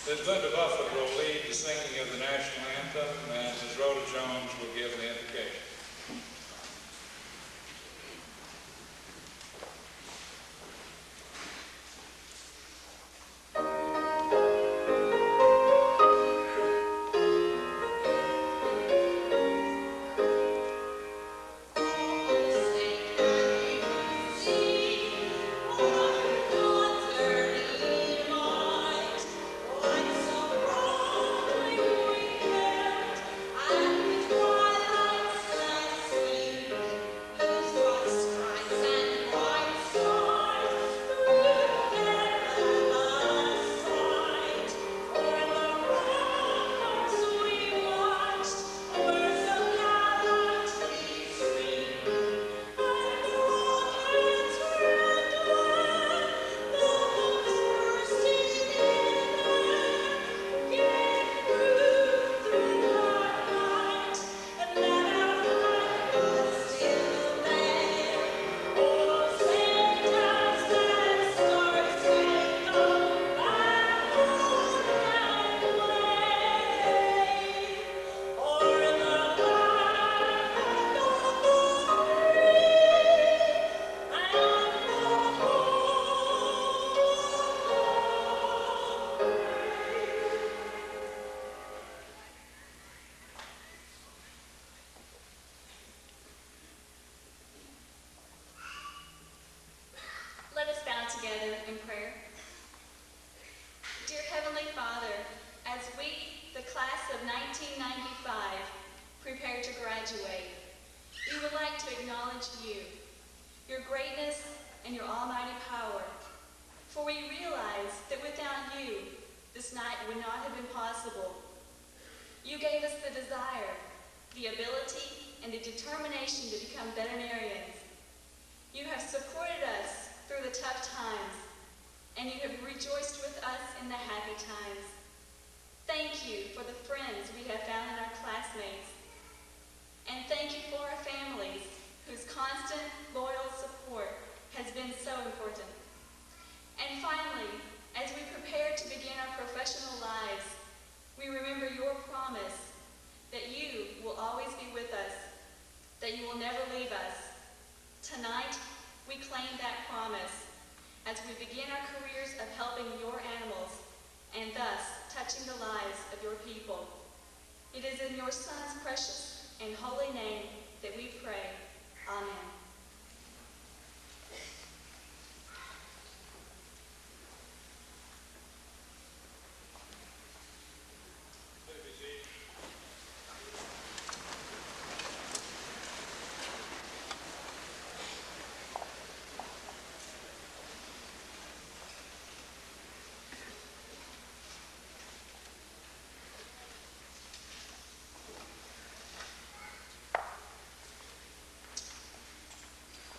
Ms. Linda Buffett will lead the singing of the National Anthem, and Ms. Rhoda Jones will give the invocation. Together in prayer. Dear Heavenly Father, as we, the class of 1995, prepare to graduate, we would like to acknowledge you, your greatness and your almighty power, for we realize that without you, this night would not have been possible. You gave us the desire, the ability, and the determination to become veterinarians. You have supported us through the tough times, and you have rejoiced with us in the happy times. Thank you for the friends we have found in our classmates, and thank you for our families, whose constant, loyal support has been so important. And finally, as we prepare to begin our professional lives, we remember your promise that you will always be with us, that you will never leave us. Tonight, we claim that promise as we begin our careers of helping your animals and thus touching the lives of your people. It is in your Son's precious and holy name that we pray. Amen.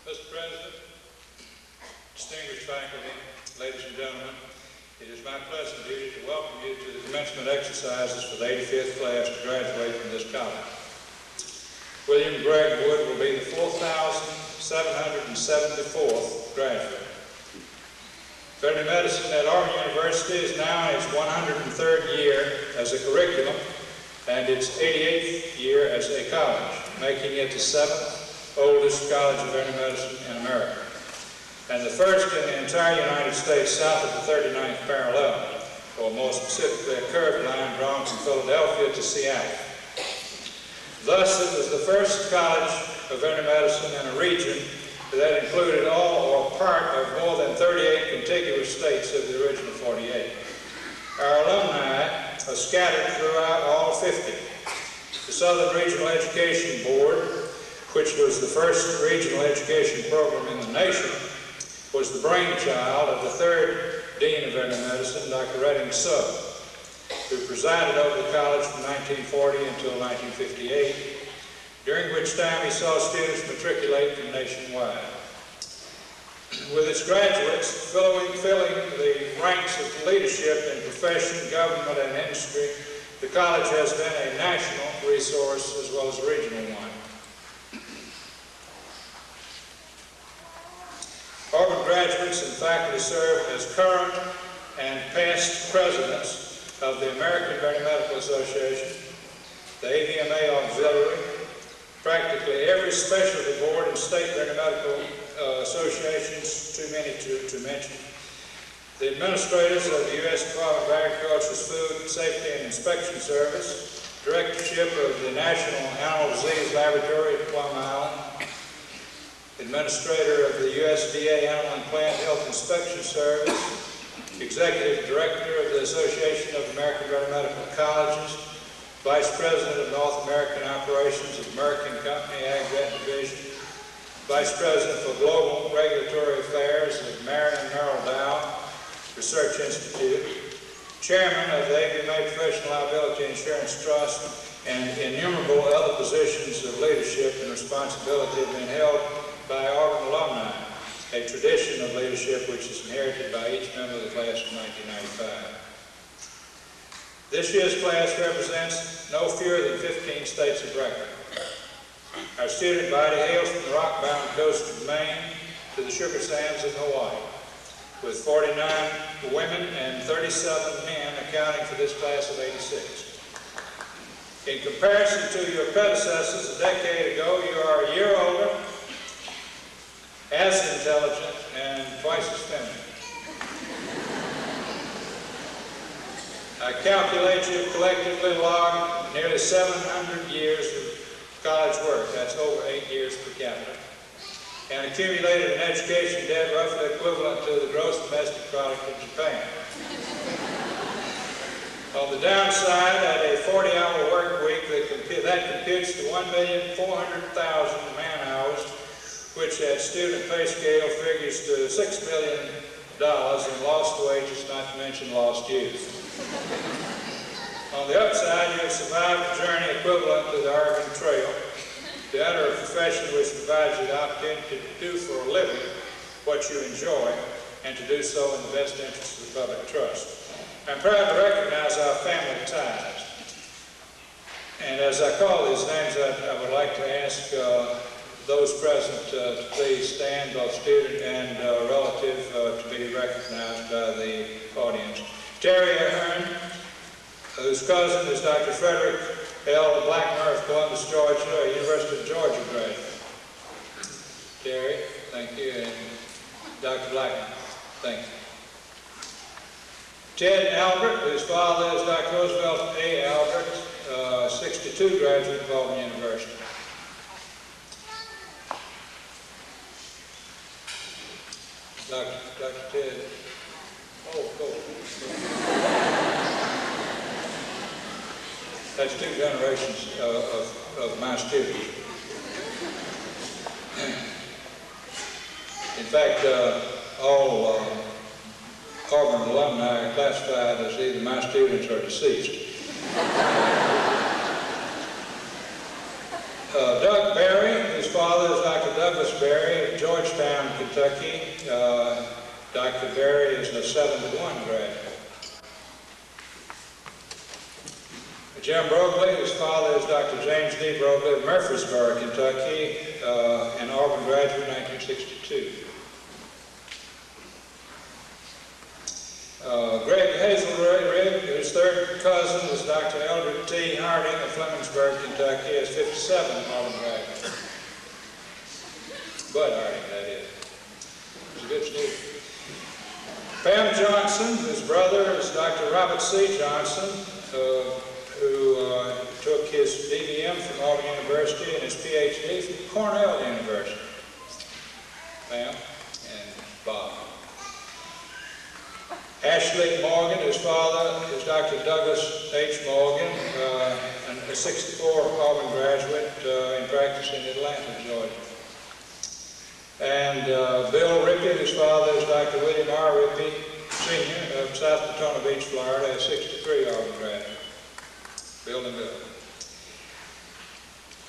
Mr. President, distinguished faculty, ladies and gentlemen, it is my pleasant duty to welcome you to the commencement exercises for the 85th class to graduate from this college. William Gregg Wood will be the 4,774th graduate. Veterinary medicine at Auburn University is now in its 103rd year as a curriculum and its 88th year as a college, making it the 7th oldest college of veterinary medicine in America, and the first in the entire United States south of the 39th parallel, or more specifically a curved line drawn from Philadelphia to Seattle. Thus, it was the first college of veterinary medicine in a region that included all or part of more than 38 contiguous states of the original 48. Our alumni are scattered throughout all 50. The Southern Regional Education Board, which was the first regional education program in the nation, was the brainchild of the third Dean of Veterinary Medicine, Dr. Redding Sugg, who presided over the college from 1940 until 1958, during which time he saw students matriculate from nationwide. With its graduates filling the ranks of leadership in profession, government, and industry, the college has been a national resource as well as a regional one. Auburn graduates and faculty serve as current and past presidents of the American Veterinary Medical Association, the AVMA Auxiliary, practically every specialty board and state veterinary medical associations, too many to mention, the administrators of the U.S. Department of Agriculture's Food Safety and Inspection Service, directorship of the National Animal Disease Laboratory at Plum Island, administrator of the USDA Animal and Plant Health Inspection Service, executive director of the Association of American Veterinary Medical Colleges, vice president of North American Operations of American Company Ag Vet Division, vice president for Global Regulatory Affairs of Marion Merrill Dow Research Institute, chairman of the AVMA Professional Liability Insurance Trust, and innumerable other positions of leadership and responsibility have been held by Auburn alumni, a tradition of leadership which is inherited by each member of the class of 1995. This year's class represents no fewer than 15 states of record. Our student body hails from the rock-bound coast of Maine to the sugar sands of Hawaii, with 49 women and 37 men accounting for this class of 86. In comparison to your predecessors a decade ago, you are a year older, as intelligent, and twice as feminine. I calculate you've collectively logged nearly 700 years of college work. That's over 8 years per capita. And accumulated an education debt roughly equivalent to the gross domestic product of Japan. On the downside, at a 40-hour work week, that computes to 1,400,000 man-hours, which at student pay scale figures to $6 million in lost wages, not to mention lost youth. On the upside, you have survived a journey equivalent to the Oregon Trail, to enter a profession which provides you the opportunity to do for a living what you enjoy, and to do so in the best interest of the public trust. I'm proud to recognize our family ties. And as I call these names, I would like to ask those present to please stand, both student and relative, to be recognized by the audience. Terry Ahern, whose cousin is Dr. Frederick L. Blackmer of Columbus, Georgia, a University of Georgia graduate. Terry, thank you, and Dr. Blackmer, thank you. Ted Albert, whose father is Dr. Roosevelt A. Albert, 62 graduate of Auburn University. Dr. Ted. Oh, cool. That's 2 generations of my students. In fact, all Auburn alumni are classified as either my students or deceased. Doug Berry, whose father is Dr. Douglas Berry of Georgetown, Kentucky. Dr. Berry is a 7-1 graduate. Jim Brogley, whose father is Dr. James D. Brogley of Murfreesboro, Kentucky, an Auburn graduate in 1962. Greg Hazel, whose third cousin is Dr. Eldred T. Harding of Flemingsburg, Kentucky, is 57 Auburn graduate. Bud Harding, that is. He's a good student. Pam Johnson, whose brother is Dr. Robert C. Johnson, who took his DVM from Auburn University and his PhD from Cornell University. Pam and Bob. Ashley Morgan, whose father is Dr. Douglas H. Morgan, a 64 Auburn graduate in practice in Atlanta, Georgia. And Bill Rippey, whose father is Dr. William R. Rippey, Sr. of South Daytona Beach, Florida, a 63 Auburn graduate. Bill and Bill.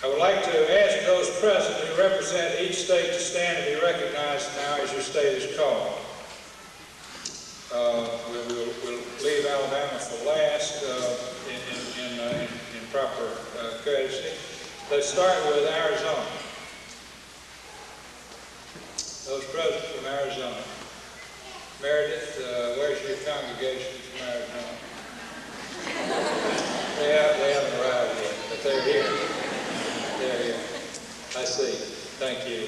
I would like to ask those present who represent each state to stand and be recognized now as your state is called. We'll leave Alabama for last in proper courtesy. Let's start with Arizona. Those present from Arizona. Meredith, where's your congregation from Arizona? they're here. They're here. I see. Thank you.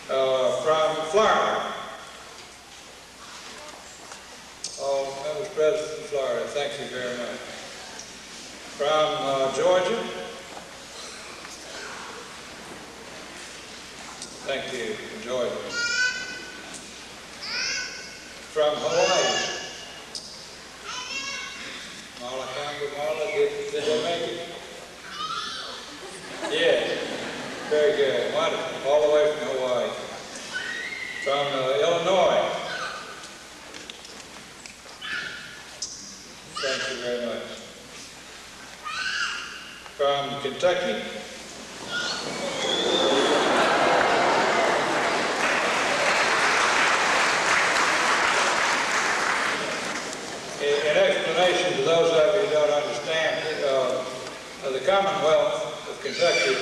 From Florida. All members present from Florida, thank you very much. From Georgia. Thank you from Georgia. From Hawaii. Marla Campbell, Marla, did they make it? Yes, very good, wonderful, all the way from Hawaii. From Illinois. Thank you very much. From Kentucky. In explanation to those of you who don't understand, the Commonwealth of Kentucky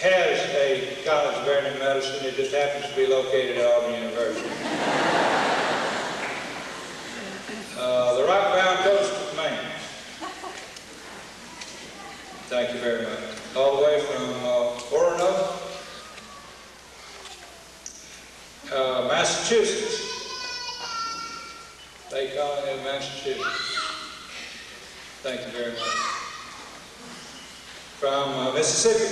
has a College of Veterinary Medicine. It just happens to be located at Auburn University. The rock-bound coast of Maine. Thank you very much. All the way from Orono, Massachusetts. Bay Colony of Massachusetts. Thank you very much. From Mississippi.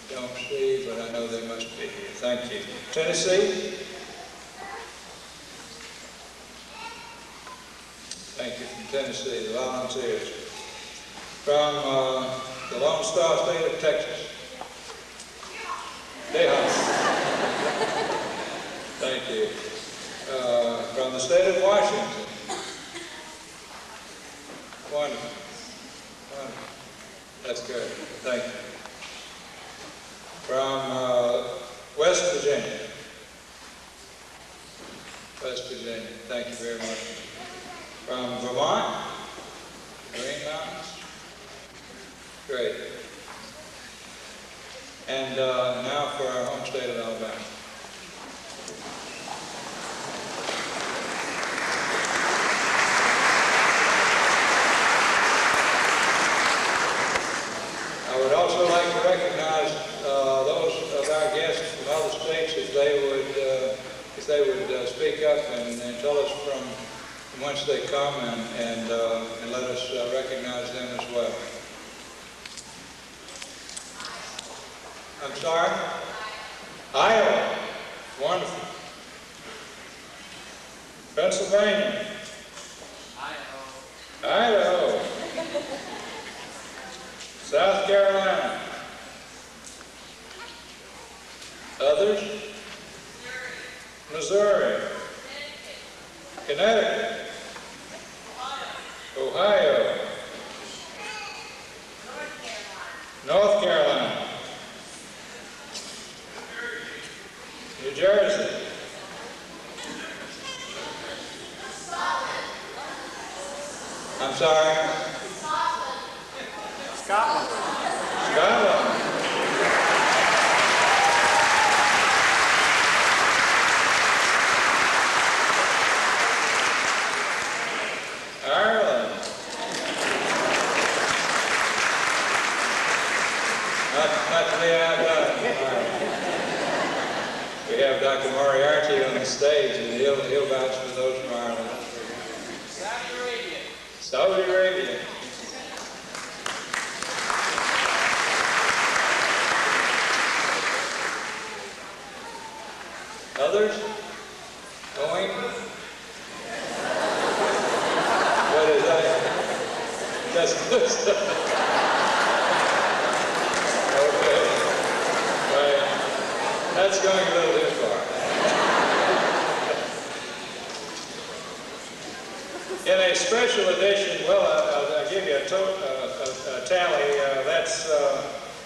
Don't see, but I know they must be here. Thank you. Tennessee. Thank you from Tennessee, the volunteers. From the Lone Star State of Texas. Tejas. Thank you. From the state of Washington. Wonderful. Wonderful. That's good. Thank you. From West Virginia. West Virginia. Thank you very much. From Vermont. Green Mountains. Great. And now for our home state of Alabama. I would also like to recognize those of our guests from other states if they would speak up and tell us from whence they come and let us recognize them as well. I'm sorry? Iowa. Wonderful. Pennsylvania. Idaho. South Carolina. Others? Missouri. Connecticut. Ohio. North Carolina. New Jersey. I'm sorry? Scotland. Scotland. Ireland. Not to be outdone. We have Dr. Moriarty on the stage, and he'll vouch for those from Ireland. Saudi Arabia. Saudi Arabia. Others? Going? What is that? That's good stuff. Okay. Right. That's going a little too far. In a special edition, well, I'll give you a tally. That's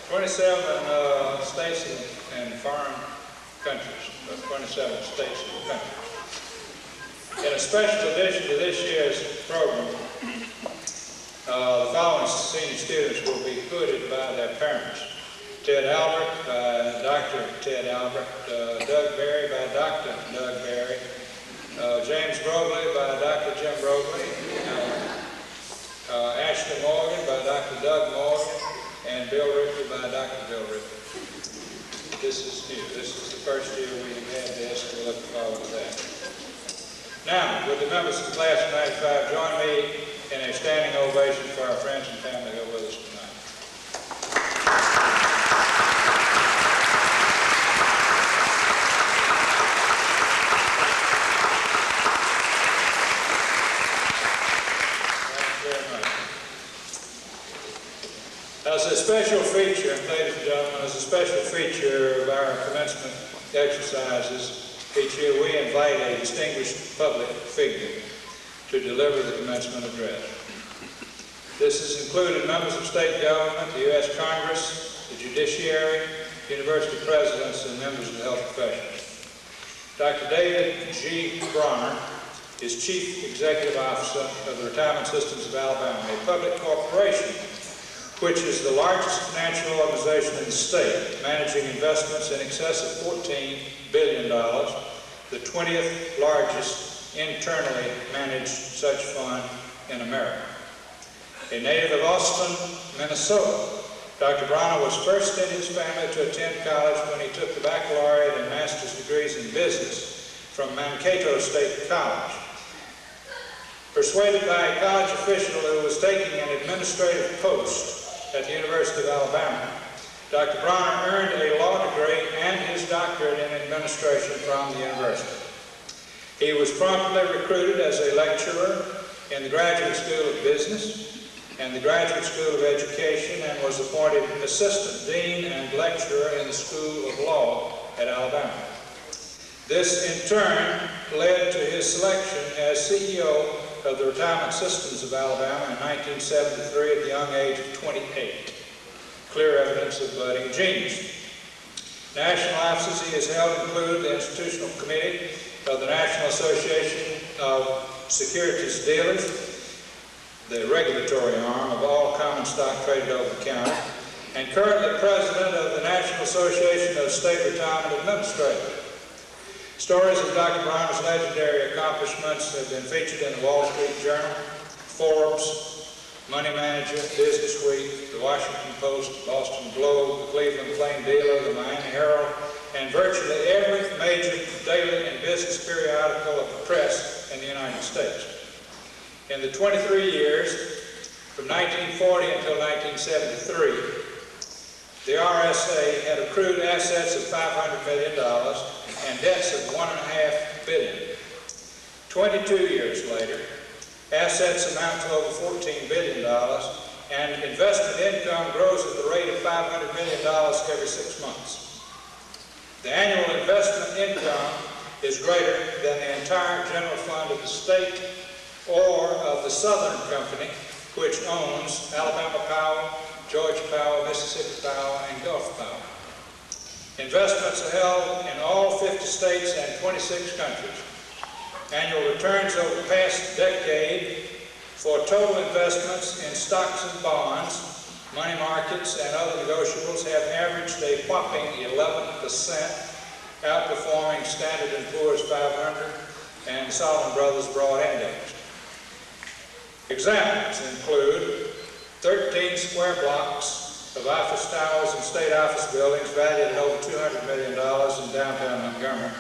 27 states and foreign countries, 27 states and countries. In a special addition to this year's program, the following senior students will be hooded by their parents. Ted Albert by Dr. Ted Albert, Doug Berry by Dr. Doug Berry, James Robley by Dr. James Doug Moore, and Bill Ripley by Dr. Bill Ripley. This is new. This is the first year we've had this. We look forward to that. Now, would the members of the class of 95 join me in a standing ovation for our friends and family who are with us tonight? As a special feature, ladies and gentlemen, as a special feature of our commencement exercises, each year we invite a distinguished public figure to deliver the commencement address. This has included members of state government, the U.S. Congress, the judiciary, university presidents, and members of the health professions. Dr. David G. Bronner is Chief Executive Officer of the Retirement Systems of Alabama, a public corporation which is the largest financial organization in the state, managing investments in excess of $14 billion, the 20th largest internally managed such fund in America. A native of Austin, Minnesota, Dr. Bronner was first in his family to attend college when he took the baccalaureate and master's degrees in business from Mankato State College. Persuaded by a college official who was taking an administrative post at the University of Alabama, Dr. Bronner earned a law degree and his doctorate in administration from the university. He was promptly recruited as a lecturer in the Graduate School of Business and the Graduate School of Education and was appointed assistant dean and lecturer in the School of Law at Alabama. This, in turn, led to his selection as CEO of the Retirement Systems of Alabama in 1973 at the young age of 28. Clear evidence of budding genius. National offices he has held include the Institutional Committee of the National Association of Securities Dealers, the regulatory arm of all common stock traded over the counter, and currently president of the National Association of State Retirement Administrators. Stories of Dr. Bronner's legendary accomplishments have been featured in the Wall Street Journal, Forbes, Money Manager, Business Week, the Washington Post, Boston Globe, the Cleveland Plain Dealer, the Miami Herald, and virtually every major daily and business periodical of the press in the United States. In the 23 years, from 1940 until 1973, the RSA had accrued assets of $500 million and debts of $1.5 billion. 22 years later, assets amount to over $14 billion, and investment income grows at the rate of $500 million every 6 months. The annual investment income is greater than the entire general fund of the state or of the Southern Company, which owns Alabama Power, Georgia Power, Mississippi Power, and Gulf Power. Investments are held in all 50 states and 26 countries. Annual returns over the past decade for total investments in stocks and bonds, money markets, and other negotiables have averaged a whopping 11%, outperforming Standard & Poor's 500 and Solomon Brothers Broad Index. Examples include 13 square blocks of office towers and state office buildings valued at over $200 million in downtown Montgomery.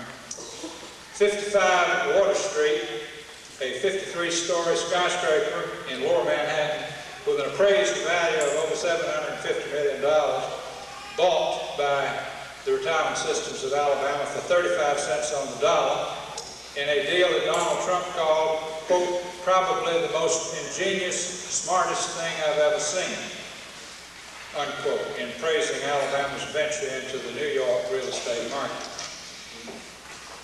55 Water Street, a 53-story skyscraper in Lower Manhattan with an appraised value of over $750 million, bought by the Retirement Systems of Alabama for 35 cents on the dollar in a deal that Donald Trump called, quote, probably the most ingenious, smartest thing I've ever seen, unquote, in praising Alabama's venture into the New York real estate market.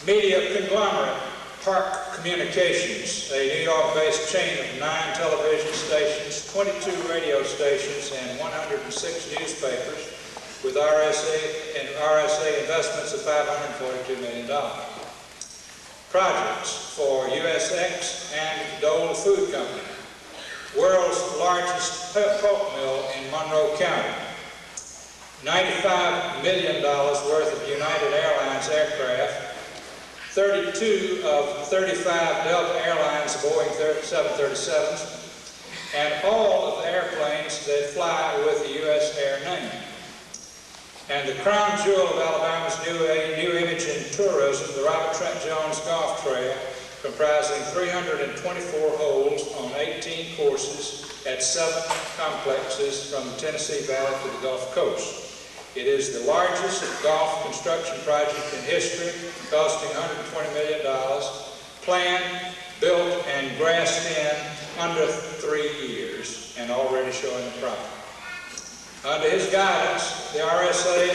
Media conglomerate Park Communications, a New York-based chain of 9 television stations, 22 radio stations, and 106 newspapers, with RSA investments of $542 million. Projects for USX and Dole Food Company, world's largest pulp mill in Monroe County, $95 million worth of United Airlines aircraft, 32 of 35 Delta Airlines Boeing 737s, and all of the airplanes that fly with the U.S. Air name. And the crown jewel of Alabama's new image in tourism, the Robert Trent Jones Golf Trail, comprising 324 holes on 18 courses at 7 complexes from the Tennessee Valley to the Gulf Coast. It is the largest golf construction project in history, costing $120 million, planned, built, and grassed in under 3 years, and already showing the profit. Under his guidance, the RSA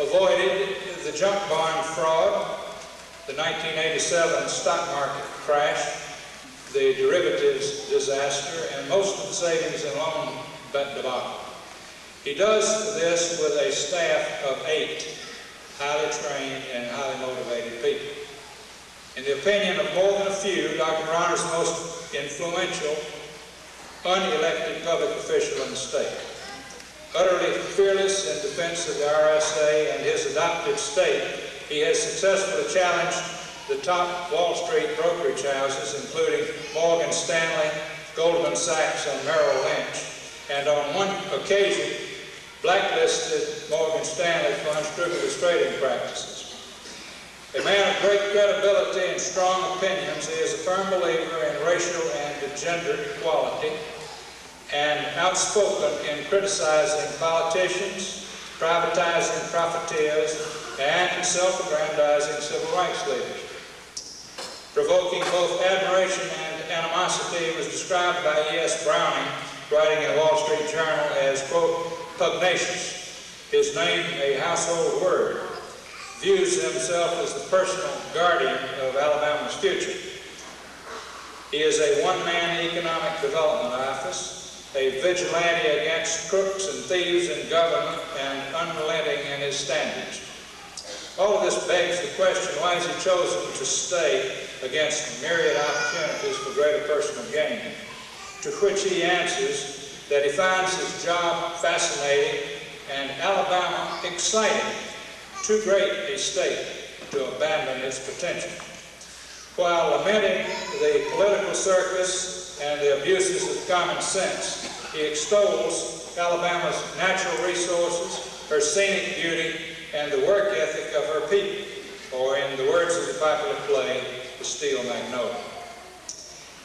avoided the junk bond fraud, the 1987 stock market crash, the derivatives disaster, and most of the savings and loan debacle. He does this with a staff of 8 highly trained and highly motivated people. In the opinion of more than a few, Dr. Bronner's the most influential, unelected public official in the state. Utterly fearless in defense of the RSA and his adopted state, he has successfully challenged the top Wall Street brokerage houses, including Morgan Stanley, Goldman Sachs, and Merrill Lynch, and on one occasion blacklisted Morgan Stanley for unscrupulous trading practices. A man of great credibility and strong opinions, he is a firm believer in racial and gender equality, and outspoken in criticizing politicians, privatizing profiteers, and self-aggrandizing civil rights leaders. Provoking both admiration and animosity, it was described by E.S. Browning, writing in the Wall Street Journal, as, quote, pugnacious, his name a household word, views himself as the personal guardian of Alabama's future. He is a one-man economic development office, a vigilante against crooks and thieves in government, and unrelenting in his standards. All of this begs the question, why has he chosen to stay against myriad opportunities for greater personal gain? To which he answers that he finds his job fascinating and Alabama exciting, too great a state to abandon its potential. While lamenting the political circus and the abuses of common sense, he extols Alabama's natural resources, her scenic beauty, and the work ethic of her people, or in the words of the popular play, The Steel Magnolia.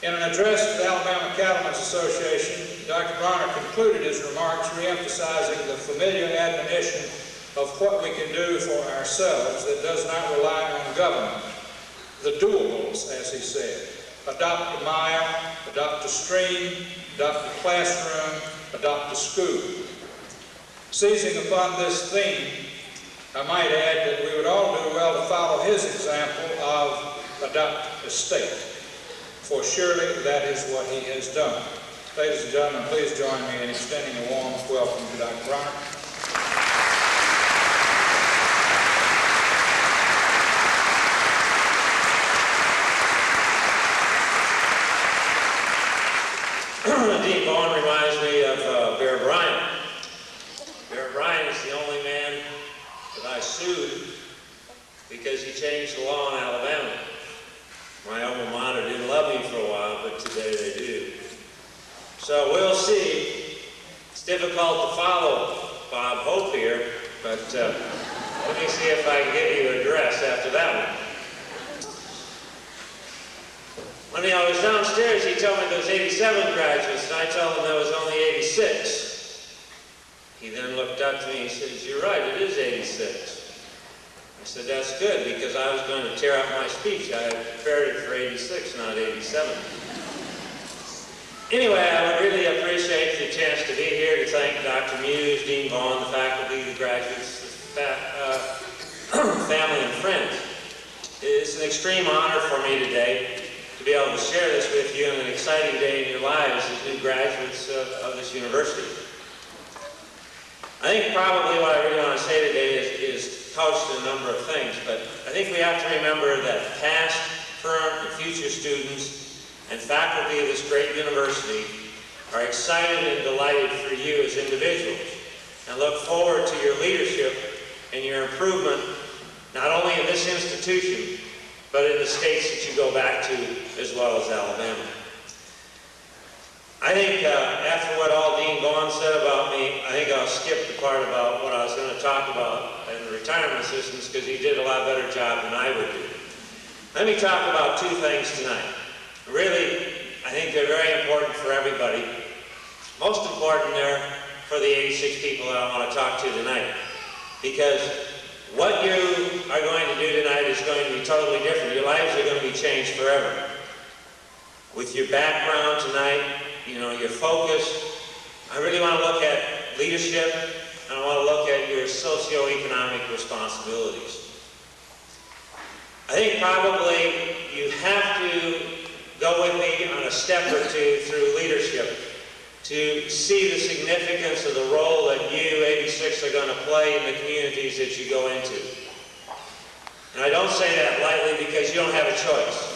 In an address to the Alabama Cattlemen's Association, Dr. Bronner concluded his remarks re-emphasizing the familiar admonition of what we can do for ourselves that does not rely on government. The doables, as he said: adopt a mile, adopt a stream, adopt a classroom, adopt a school. Seizing upon this theme, I might add that we would all do well to follow his example of adopt a state, for surely that is what he has done. Ladies and gentlemen, please join me in extending a warm welcome to Dr. Bronner. Dean Vaughn reminds me of Bear Bryant. Bear Bryant is the only man that I sued because he changed the law in Alabama. My alma mater didn't love me for a while, but today they do. So we'll see. It's difficult to follow Bob Hope here, but let me see if I can get you an address after that one. When I was downstairs, he told me there was 87 graduates, and I told him there was only 86. He then looked up to me and says, "You're right, it is 86. I said, "That's good, because I was going to tear up my speech. I had prepared it for 86, not 87. Anyway, I would really appreciate the chance to be here to thank Dr. Muse, Dean Vaughn, the faculty, the graduates, the family, and friends. It's an extreme honor for me today to be able to share this with you on an exciting day in your lives as new graduates of this university. I think probably what I really want to say today is couched in a number of things, but I think we have to remember that past, current, and future students and faculty of this great university are excited and delighted for you as individuals and look forward to your leadership and your improvement, not only in this institution, but in the states that you go back to, as well as Alabama. I think after what Aldine Vaughn said about me, I think I'll skip the part about what I was going to talk about in the retirement assistance because he did a lot better job than I would do. Let me talk about two things tonight. Really, I think they're very important for everybody. Most important they're for the 86 people that I want to talk to tonight. Because what you are going to do tonight is going to be totally different. Your lives are going to be changed forever. With your background tonight, you know, your focus, I really want to look at leadership, and I want to look at your socioeconomic responsibilities. I think probably you have to go with me on a step or two through leadership to see the significance of the role that you, 86, are going to play in the communities that you go into. And I don't say that lightly because you don't have a choice.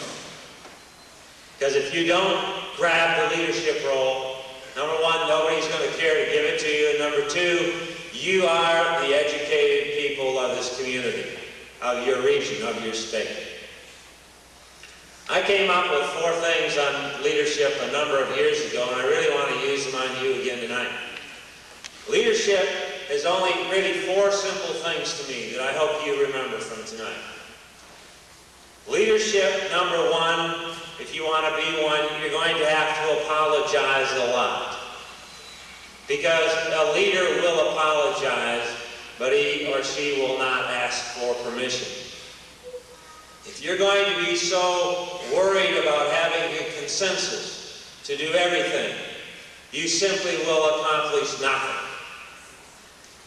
Because if you don't grab the leadership role, number one, nobody's going to care to give it to you, and number two, you are the educated people of this community, of your region, of your state. I came up with 4 things on leadership a number of years ago, and I really want to use them on you again tonight. Leadership is only really 4 simple things to me that I hope you remember from tonight. Leadership, number 1, if you want to be one, you're going to have to apologize a lot. Because a leader will apologize, but he or she will not ask for permission. If you're going to be so worried about having a consensus to do everything, you simply will accomplish nothing.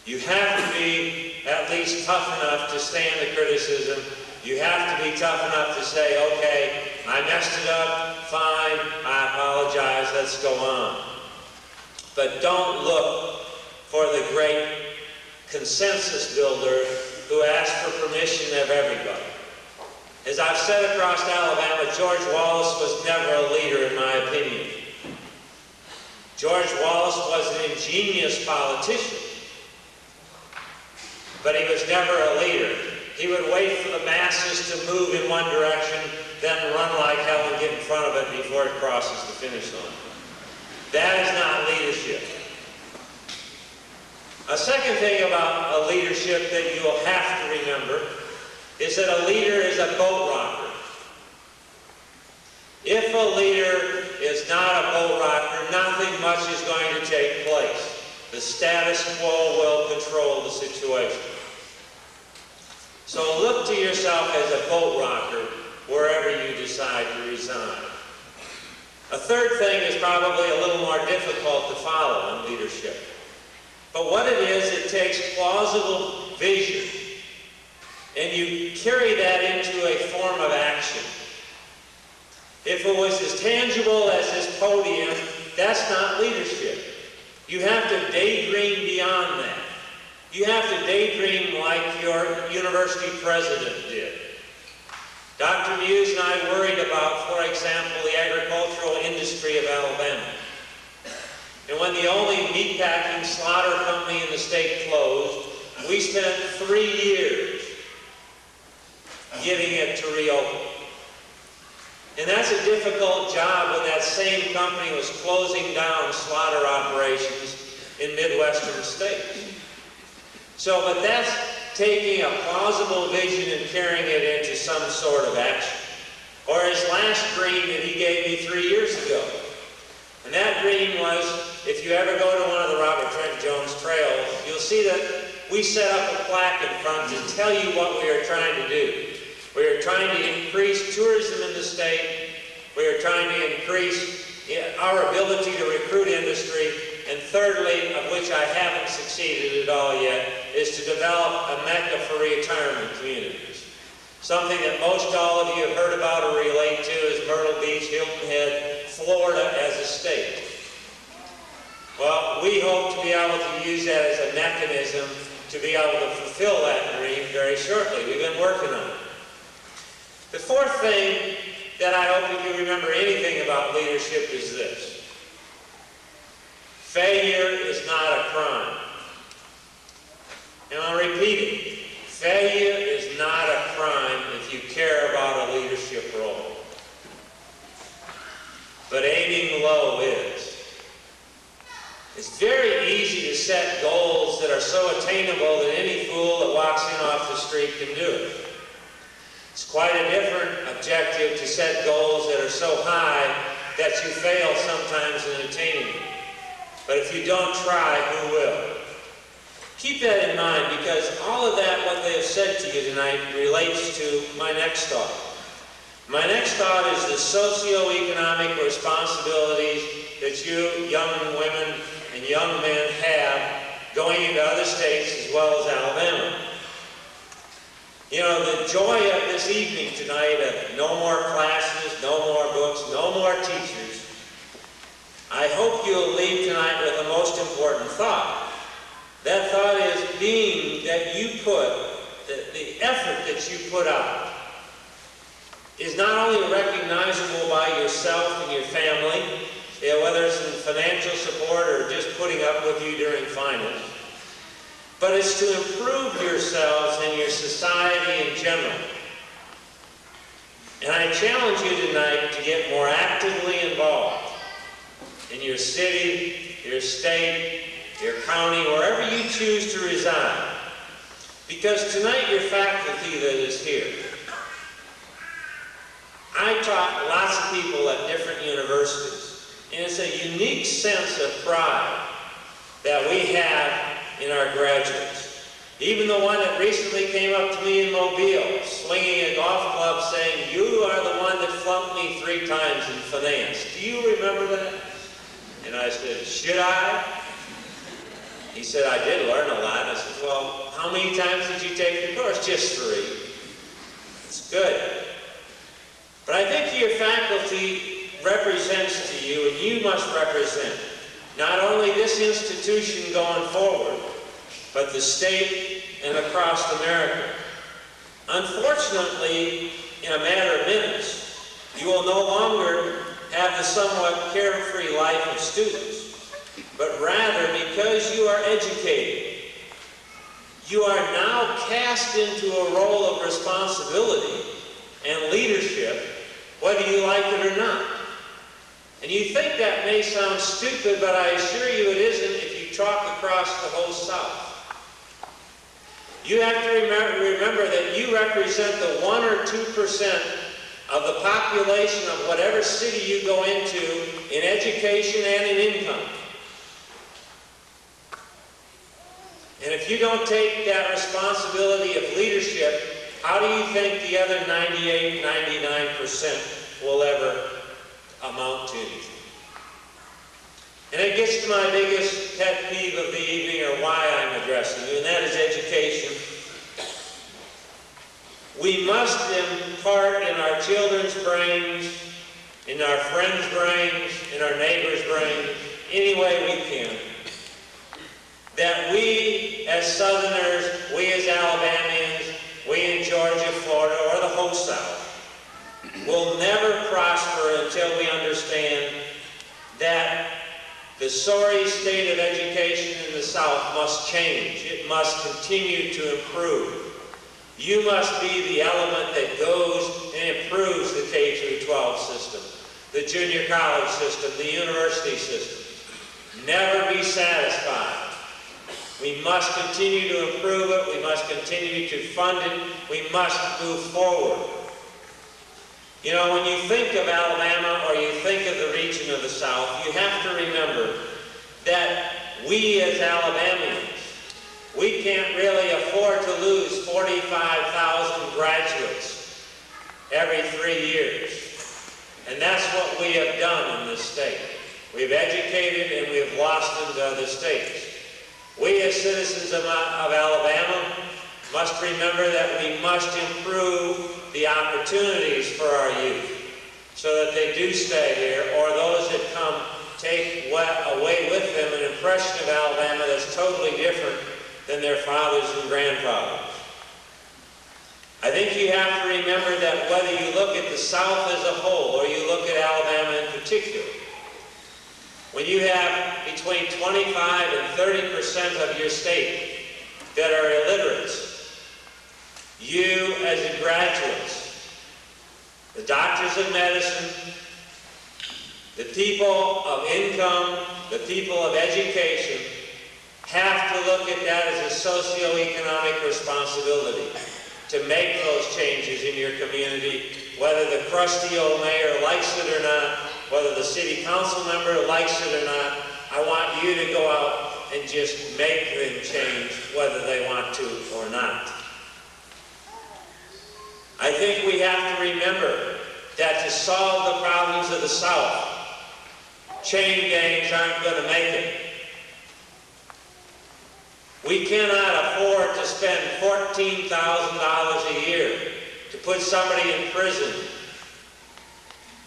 You have to be at least tough enough to stand the criticism. You have to be tough enough to say, okay, I messed it up, fine, I apologize, let's go on. But don't look for the great consensus builder who asks for permission of everybody. As I've said across Alabama, George Wallace was never a leader in my opinion. George Wallace was an ingenious politician, but he was never a leader. He would wait for the masses to move in one direction, then run like hell and get in front of it before it crosses the finish line. That is not leadership. A second thing about a leadership that you will have to remember is that a leader is a boat rocker. If a leader is not a boat rocker, nothing much is going to take place. The status quo will control the situation. So look to yourself as a boat rocker wherever you decide to reside. A third thing is probably a little more difficult to follow in leadership. But what it is, it takes plausible vision, and you carry that into a form of action. If it was as tangible as this podium, that's not leadership. You have to daydream beyond that. You have to daydream like your university president did. Dr. Muse and I worried about, for example, the agricultural industry of Alabama. And when the only meatpacking slaughter company in the state closed, we spent 3 years getting it to reopen. And that's a difficult job when that same company was closing down slaughter operations in Midwestern states. But that's taking a plausible vision and carrying it into some sort of action. Or his last dream that he gave me 3 years ago. And that dream was, if you ever go to one of the Robert Trent Jones trails, you'll see that we set up a plaque in front to tell you what we are trying to do. We are trying to increase tourism in the state. We are trying to increase our ability to recruit industry. And thirdly, of which I haven't succeeded at all yet, is to develop a mecca for retirement communities. Something that most all of you have heard about or relate to is Myrtle Beach, Hilton Head, Florida as a state. Well, we hope to be able to use that as a mechanism to be able to fulfill that dream very shortly. We've been working on it. The fourth thing that I hope if you remember anything about leadership is this. Failure is not a crime. And I'll repeat it. Failure is not a crime if you care about a leadership role. But aiming low is. It's very easy to set goals that are so attainable that any fool that walks in off the street can do it. It's quite a different objective to set goals that are so high that you fail sometimes in attaining them. But if you don't try, who will? Keep that in mind, because all of that, what they have said to you tonight, relates to my next thought. My next thought is the socioeconomic responsibilities that you young women and young men have going into other states as well as Alabama. You know, the joy of this evening tonight of no more classes, no more books, no more teachers, I hope you'll leave tonight with the most important thought. That thought is being that you put, the effort that you put out is not only recognizable by yourself and your family, whether it's in financial support or just putting up with you during finals, but it's to improve yourselves and your society in general. And I challenge you tonight to get more actively involved in your city, your state, your county, wherever you choose to reside. Because tonight your faculty that is here, I taught lots of people at different universities, and it's a unique sense of pride that we have in our graduates. Even the one that recently came up to me in Mobile, swinging a golf club, saying, "You are the one that flunked me 3 times in finance. Do you remember that?" And I said, "Should I?" He said, "I did learn a lot." I said, "Well, how many times did you take the course?" "Just 3. It's good. But I think your faculty represents to you, and you must represent, not only this institution going forward, but the state and across America. Unfortunately, in a matter of minutes, you will no longer have the somewhat carefree life of students, but rather, because you are educated, you are now cast into a role of responsibility and leadership, whether you like it or not. And you think that may sound stupid, but I assure you it isn't if you talk across the whole South. You have to remember that you represent the 1 or 2% of the population of whatever city you go into in education and in income. And if you don't take that responsibility of leadership, how do you think the other 98, 99% will ever amount to anything? And it gets to my biggest pet peeve of the evening, or why I'm addressing you, and that is education. We must impart in our children's brains, in our friends' brains, in our neighbors' brains, any way we can, that we as Southerners, we as Alabamians, we in Georgia, Florida, or the whole South, will never prosper until we understand that the sorry state of education in the South must change. It must continue to improve. You must be the element that goes and improves the K-12 system, the junior college system, the university system. Never be satisfied. We must continue to improve it. We must continue to fund it. We must move forward. You know, when you think of Alabama or you think of the region of the South, you have to remember that we as Alabamians, we can't really afford to lose 45,000 graduates every 3 years. And that's what we have done in this state. We've educated and we've lost them to other states. We as citizens of Alabama must remember that we must improve the opportunities for our youth so that they do stay here, or those that come take away with them an impression of Alabama that's totally different than their fathers and grandfathers. I think you have to remember that whether you look at the South as a whole or you look at Alabama in particular, when you have between 25 and 30% of your state that are illiterates, you as the graduates, the doctors of medicine, the people of income, the people of education have to look at that as a socioeconomic responsibility to make those changes in your community, whether the crusty old mayor likes it or not, whether the city council member likes it or not. I want you to go out and just make them change whether they want to or not. I think we have to remember that to solve the problems of the South, chain gangs aren't going to make it. We cannot afford to spend $14,000 a year to put somebody in prison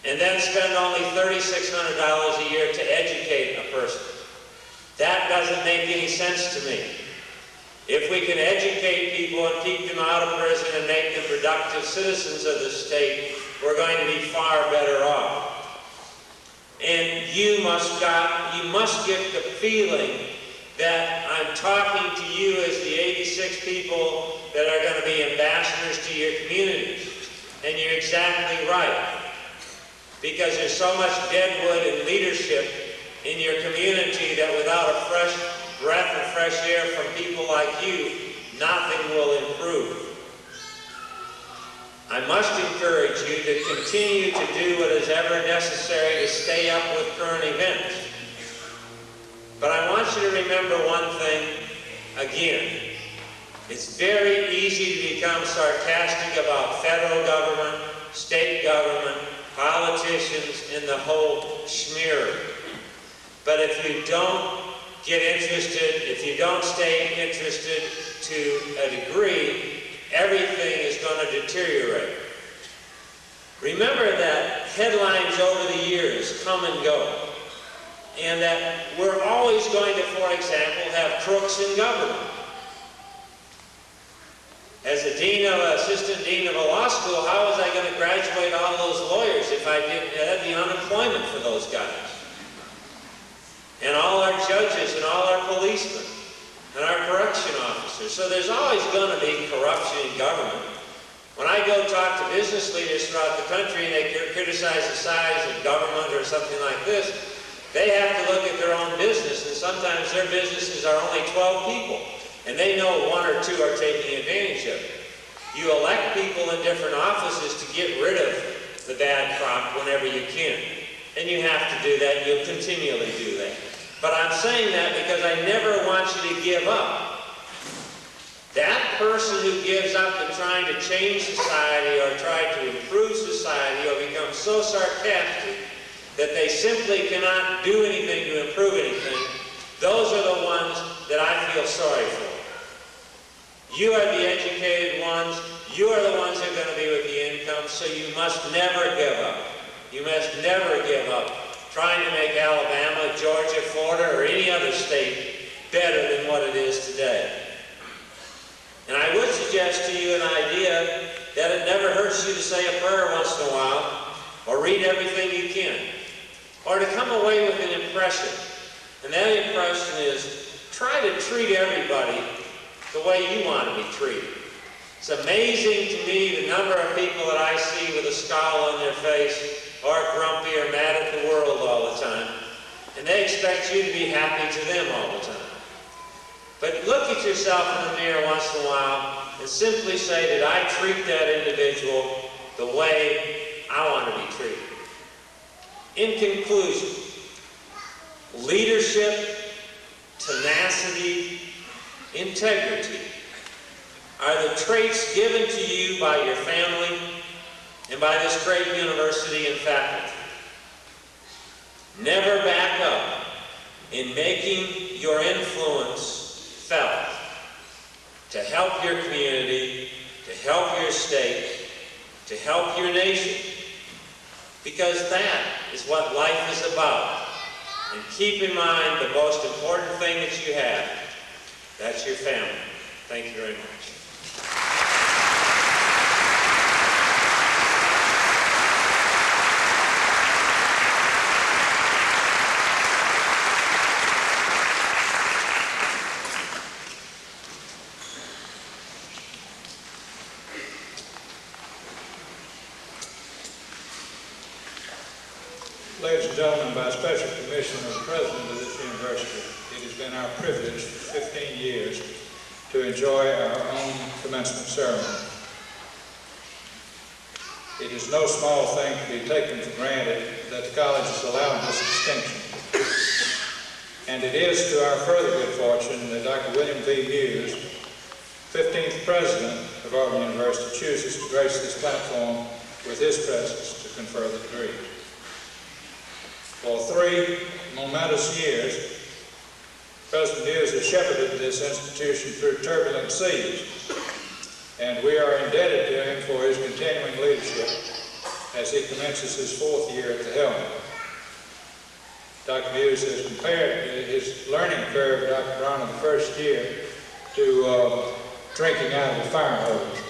and then spend only $3,600 a year to educate a person. That doesn't make any sense to me. If we can educate people and keep them out of prison and make them productive citizens of the state, we're going to be far better off. And you must get the feeling that I'm talking to you as the 86 people that are going to be ambassadors to your communities. And you're exactly right. Because there's so much deadwood and leadership in your community that without a fresh breath of fresh air from people like you, nothing will improve. I must encourage you to continue to do what is ever necessary to stay up with current events. But I want you to remember one thing again. It's very easy to become sarcastic about federal government, state government, politicians, and the whole schmear. But if you don't get interested, if you don't stay interested to a degree, everything is going to deteriorate. Remember that headlines over the years come and go. And that we're always going to, for example, have crooks in government. As a assistant dean of a law school, how was I going to graduate all those lawyers if I didn't have the unemployment for those guys? And all our judges and all our policemen and our correction officers. So there's always going to be corruption in government. When I go talk to business leaders throughout the country and they criticize the size of government or something like this, they have to look at their own business, and sometimes their businesses are only 12 people, and they know one or two are taking advantage of it. You elect people in different offices to get rid of the bad crop whenever you can, and you have to do that, and you'll continually do that. But I'm saying that because I never want you to give up. That person who gives up in trying to change society or try to improve society or become so sarcastic that they simply cannot do anything to improve anything, those are the ones that I feel sorry for. You are the educated ones. You are the ones who are going to be with the income, so you must never give up. You must never give up trying to make Alabama, Georgia, Florida, or any other state better than what it is today. And I would suggest to you an idea that it never hurts you to say a prayer once in a while, or read everything you can, or to come away with an impression. And that impression is, try to treat everybody the way you want to be treated. It's amazing to me the number of people that I see with a scowl on their face, or grumpy or mad at the world all the time, and they expect you to be happy to them all the time. But look at yourself in the mirror once in a while and simply say, did I treat that individual the way I want to be treated? In conclusion, leadership, tenacity, integrity are the traits given to you by your family and by this great university and faculty. Never back up in making your influence felt to help your community, to help your state, to help your nation, because that is what life is about. And keep in mind the most important thing that you have, that's your family. Thank you very much. Ladies and gentlemen, by special permission of the president of this university, it has been our privilege for 15 years to enjoy our own commencement ceremony. It is no small thing to be taken for granted that the college has allowed this distinction. And it is to our further good fortune that Dr. William V. Muse, 15th president of Auburn University, chooses to grace this platform with his presence to confer the degree. For 3 momentous years, President Muse has shepherded this institution through turbulent seas, and we are indebted to him for his continuing leadership as he commences his 4th year at the helm. Dr. Muse has compared his learning curve, Dr. Brown, in the first year to drinking out of a fire hose.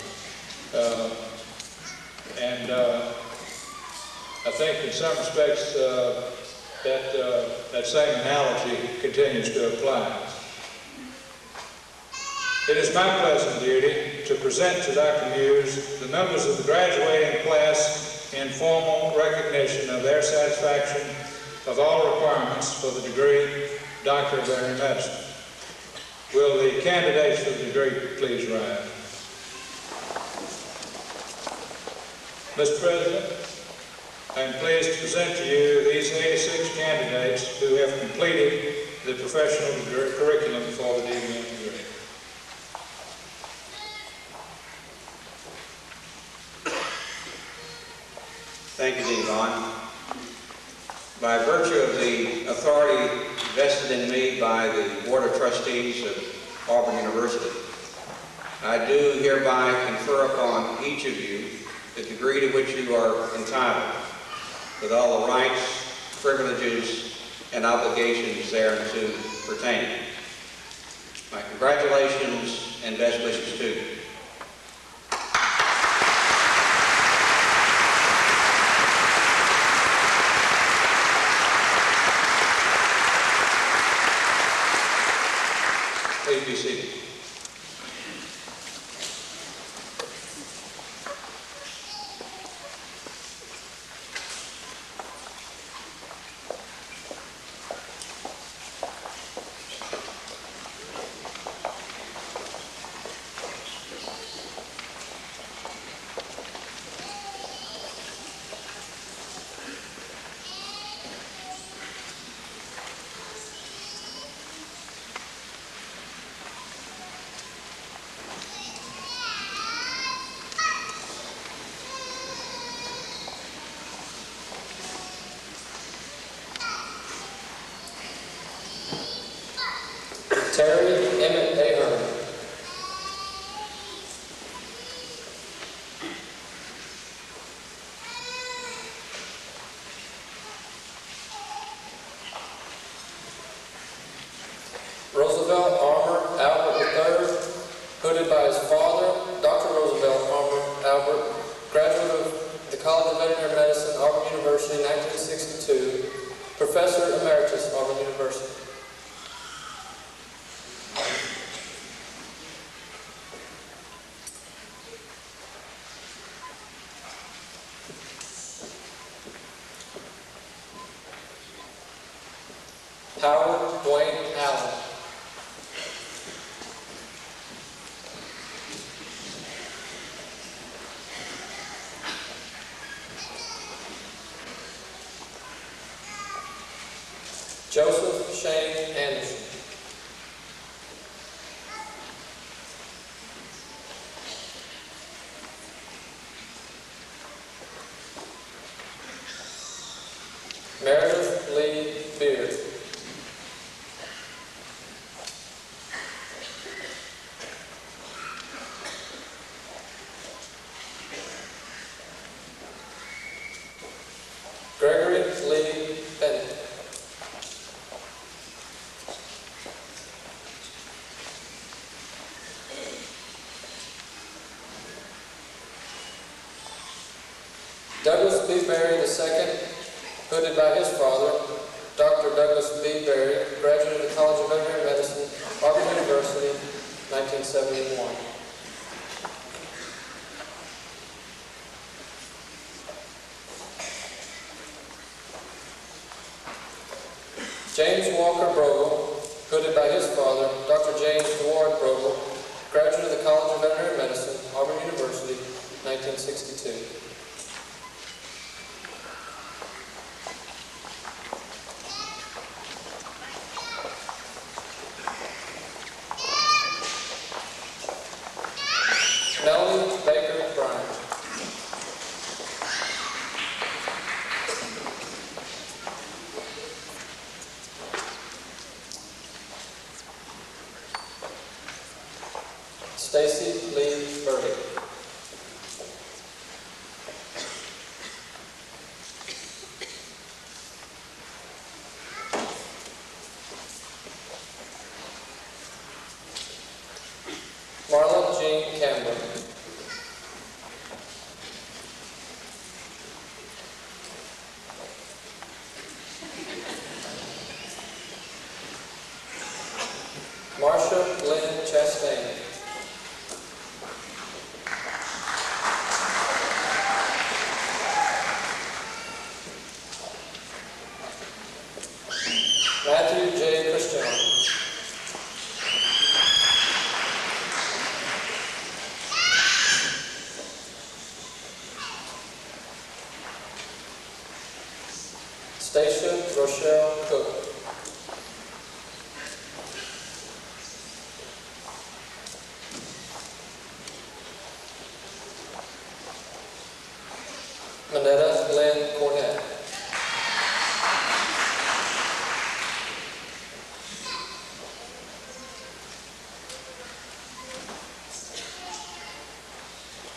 I think in some respects that same analogy continues to apply. It is my pleasant duty to present to Dr. Muse the members of the graduating class in formal recognition of their satisfaction of all requirements for the degree Doctor of Veterinary Medicine. Will the candidates for the degree please rise? Mr. President, I am pleased to present to you these 86 candidates who have completed the professional curriculum for the DVM degree. Thank you, Dean Vaughn. By virtue of the authority vested in me by the Board of Trustees of Auburn University, I do hereby confer upon each of you the degree to which you are entitled, with all the rights, privileges, and obligations thereunto pertaining. My congratulations and best wishes to you. Please be seated. Terry Emmett Ahern. Roosevelt Armour Albert III, hooded by his father, Dr. Roosevelt Armour Albert, graduate of the College of Veterinary Medicine, Auburn University, 1962, Professor Emeritus, Auburn University. Howard Dwayne Allen. Joseph Shane Anderson. Meredith Lee Beard. Gregory Lee Bennett. Douglas B. Berry II, hooded by his father, Dr. Douglas B. Berry, graduate of the College of Veterinary Medicine, Auburn University, 1971. James Walker Brogel, hooded by his father, Dr. James Ward Brogel, graduate of the College of Veterinary Medicine, Auburn University, 1962. Melanie Baker Bryant. Stacy Lee Burdick. Marla Jean Campbell. Marsha Lynn Chastain. Matthew J. Christian. Stacia Rochelle Cook. Manetta Lynn Cornett.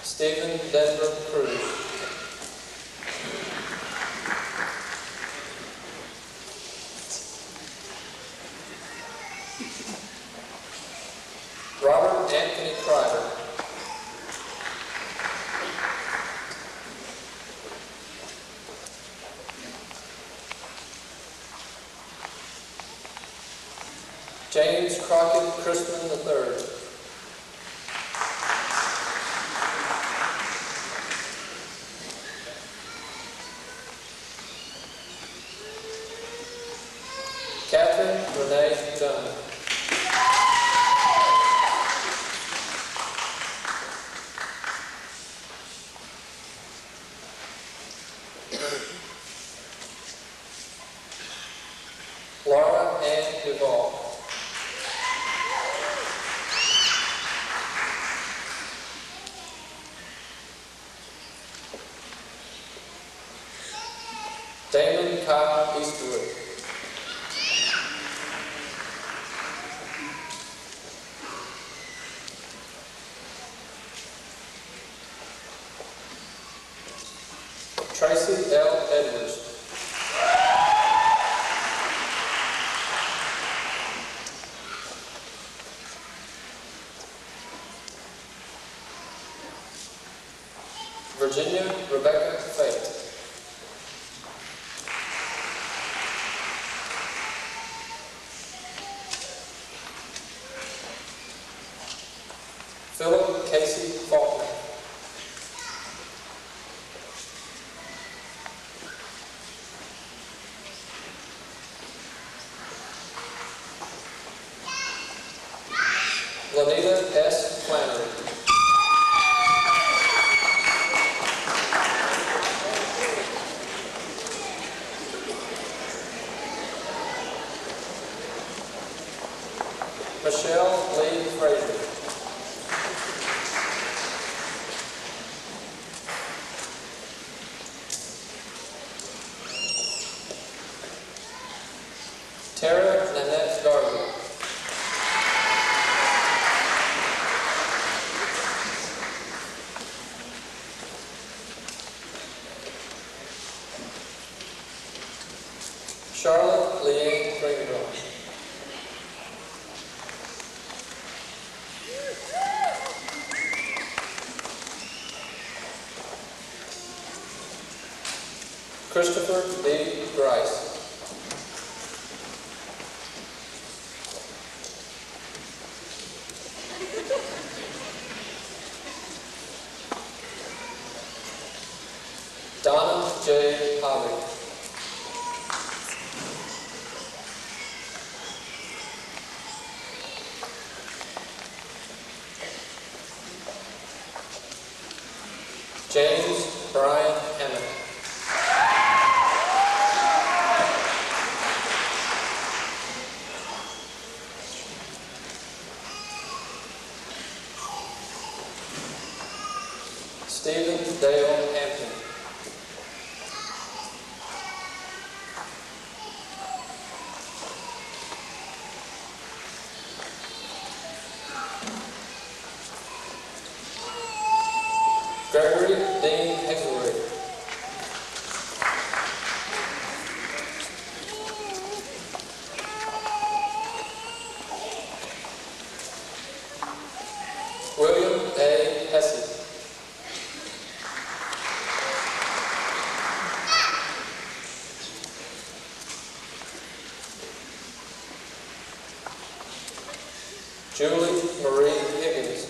Stephen Denver Cruz. Robert Anthony Kreider. James Crockett Crispin III. Catherine Renee Dunn. Laura Ann Duvall. Damon Kyle Eastwood. Tracy L. Edwards. Virginia Rebecca Fate. Philip Casey Faulkner. Lanita S. Flannery. Michelle Lee Frazier. Tara Nanette Garvey. Charlotte Leanne Greenville. Christopher D. Grice. Donna J. Hobby. Dale Hampton. Gregory Dean Hazelwood. William A. Hesse. Julie Marie Higgins.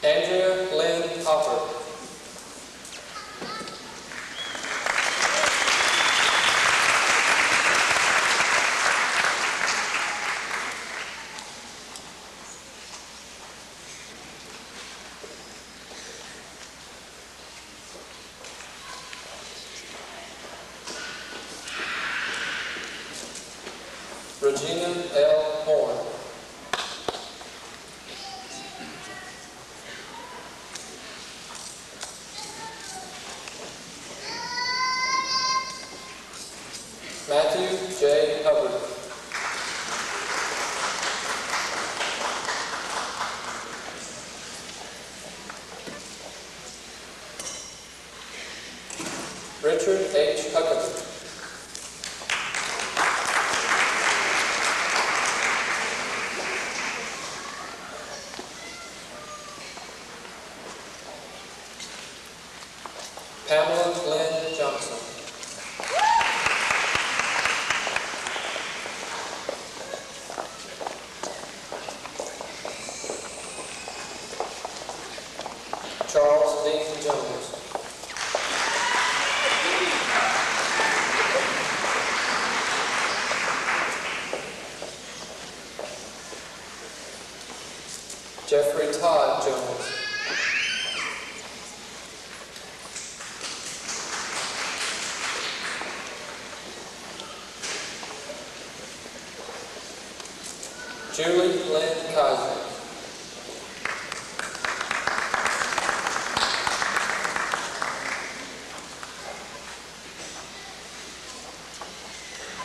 Andrea Lynn Hopper. Regina L. Horn. Matthew J. Hubbard. Richard H. Huckabee. Pamela Lynn Johnson. Charles Dean Jones. Jeffrey Todd Jones. Julie Lynn Kaiser.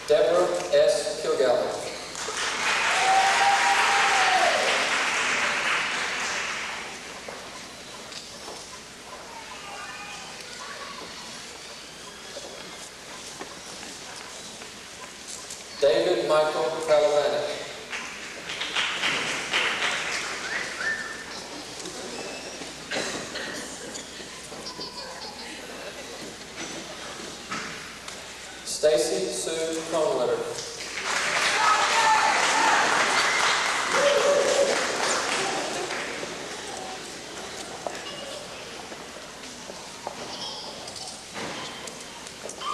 Deborah S. Kilgallen. David Michael Calavani. Stacy Sue Kronletter.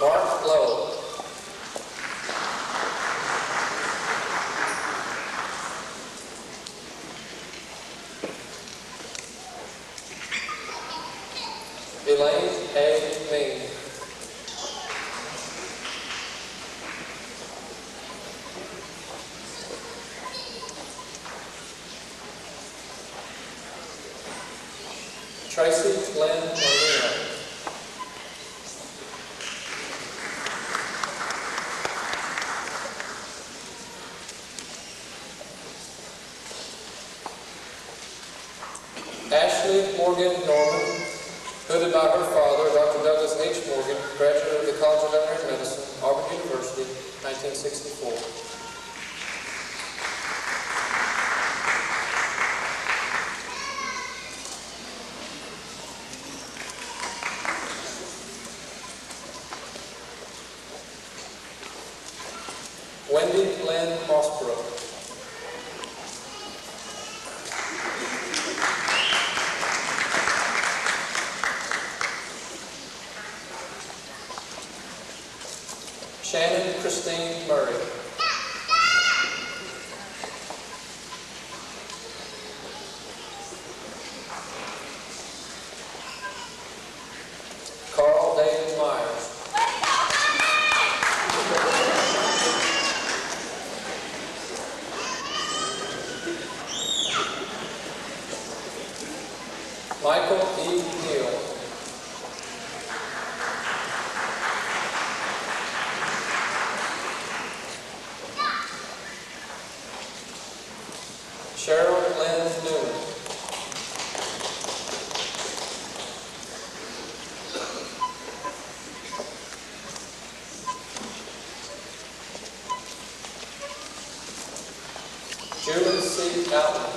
Mark Lowe. Elaine A. Ming. Tracy Lynn Molina. Ashley Morgan Norman, hooded by her father, Dr. Douglas H. Morgan, graduate of the College of Veterinary Medicine, Auburn University, 1964. Wendy Lynn Mossbrook. Shannon Christine Murray. Carl David Myers. Michael E. Neal. Cheryl Lynn Newman. Julie C. Allen.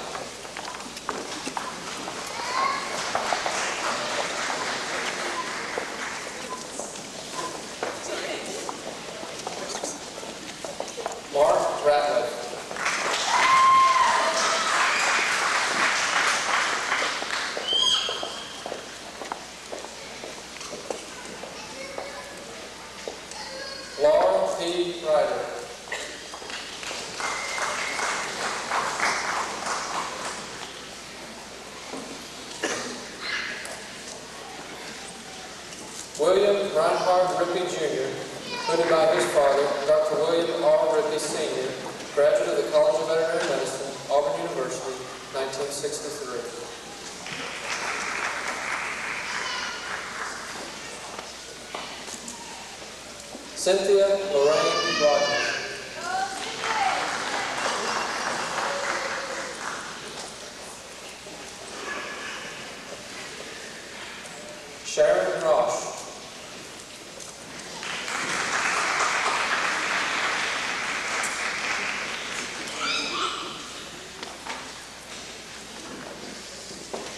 Mark Ratliff. Laura P. Ryder. William Reinhard Rippey Jr., hooded by his father, Dr. William R. Rippey Sr., graduate of the College of Veterinary Medicine, Auburn University, 1963. Cynthia Lorraine Rogers. Sharon Rosh.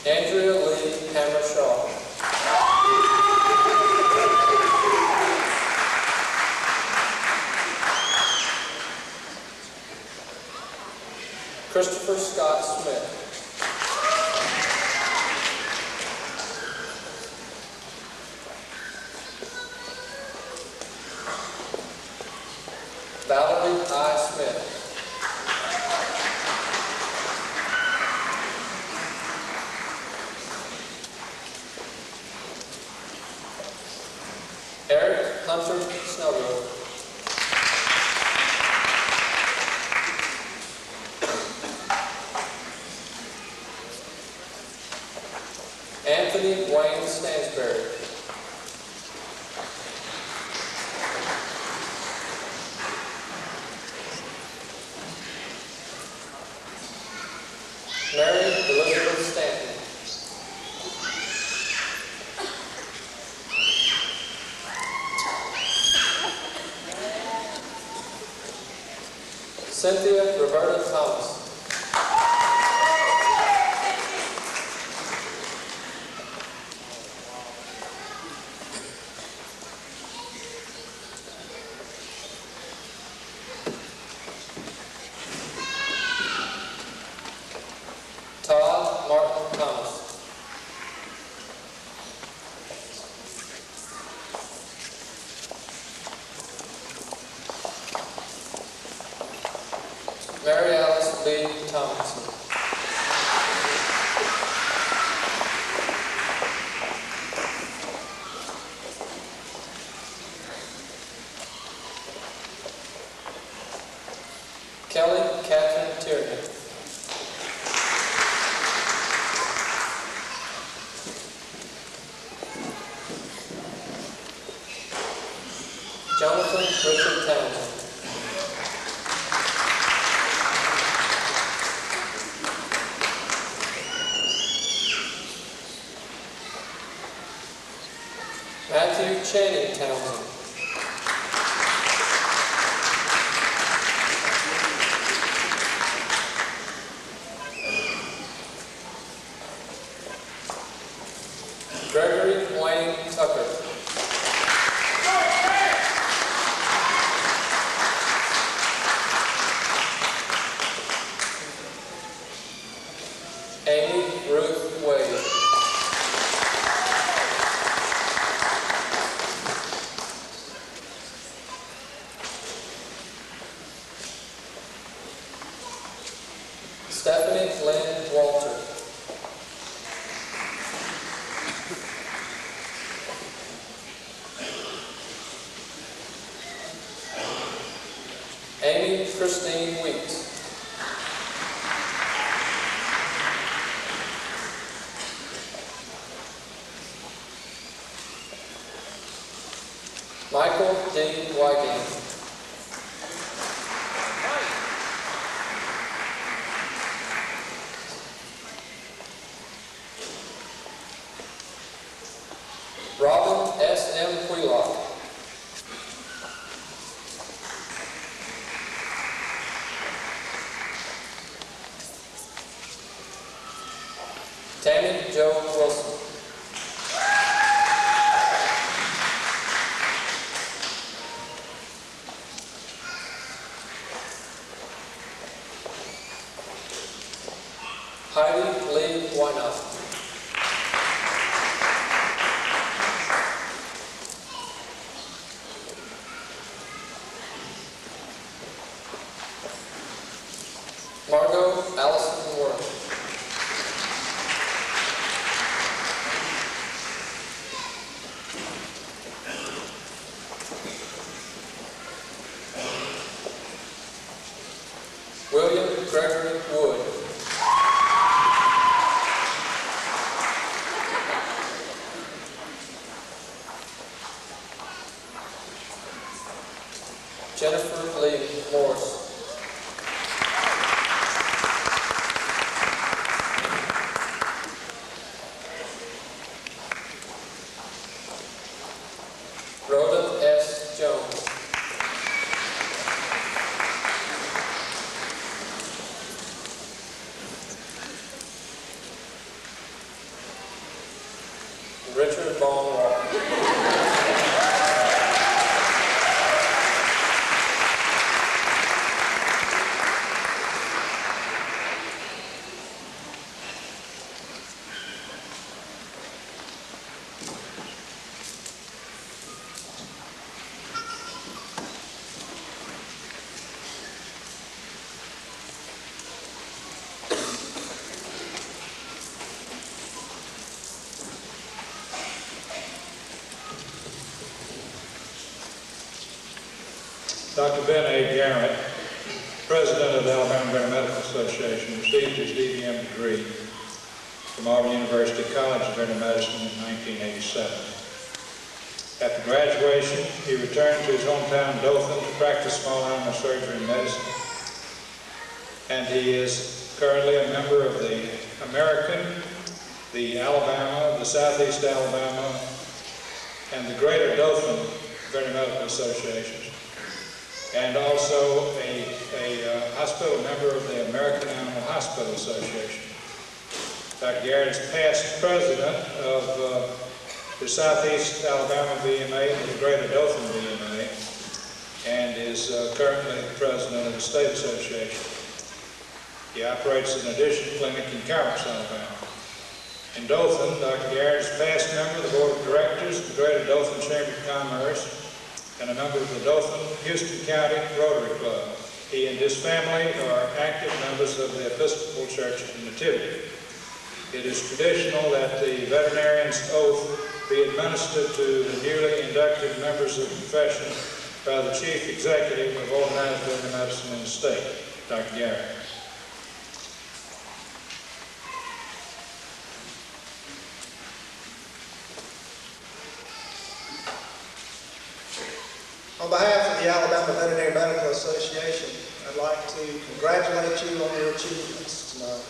Andrea Lee Hammer-Shaw. Christopher Scott Smith. Valerie I. Smith. Eric Hunter Snellgrove. Anthony Wayne Stansberry. Mary Elizabeth Stanton. Cynthia Roberta Thomas. Todd Martin Thomas. Mary Alice B. Tomlinson. Kelly Catherine Tierney. Jonathan Richard Townsend. Matthew Channing Townsend. Gregory Wayne Tucker. Amy Ruth Wade. Stephanie Lynn Walter. Amy Christine Weeks. Michael D. Wygant. Robin S. M. Wheelock. Tammy Jo Wilson. Heidi Lee Wynot. Margot Allison Worth. William Gregory Wood. Jennifer Lee Morris. Rhoda S. Jones. Richard Vaughn Walker. Dr. Ben A. Garrett, President of the Alabama Veterinary Medical Association, received his DVM degree from Auburn University College of Veterinary Medicine in 1987. After graduation, he returned to his hometown Dothan to practice small animal surgery and medicine. And he is currently a member of the American, the Alabama, the Southeast Alabama, and the Greater Dothan Veterinary Medical Associations, and also a hospital member of the American Animal Hospital Association. Dr. Garrett is past president of the Southeast Alabama VMA and the Greater Dothan VMA, and is currently the president of the State Association. He operates an addition clinic in Carrots, Alabama. In Dothan, Dr. Garrett is past member of the Board of Directors of the Greater Dothan Chamber of Commerce and a member of the Dothan-Houston County Rotary Club. He and his family are active members of the Episcopal Church of the Nativity. It is traditional that the veterinarian's oath be administered to the newly inducted members of the profession by the Chief Executive of Organized Veterinary Medicine in the state, Dr. Garrett. On behalf of the Alabama Veterinary Medical Association, I'd like to congratulate you on your achievements tonight.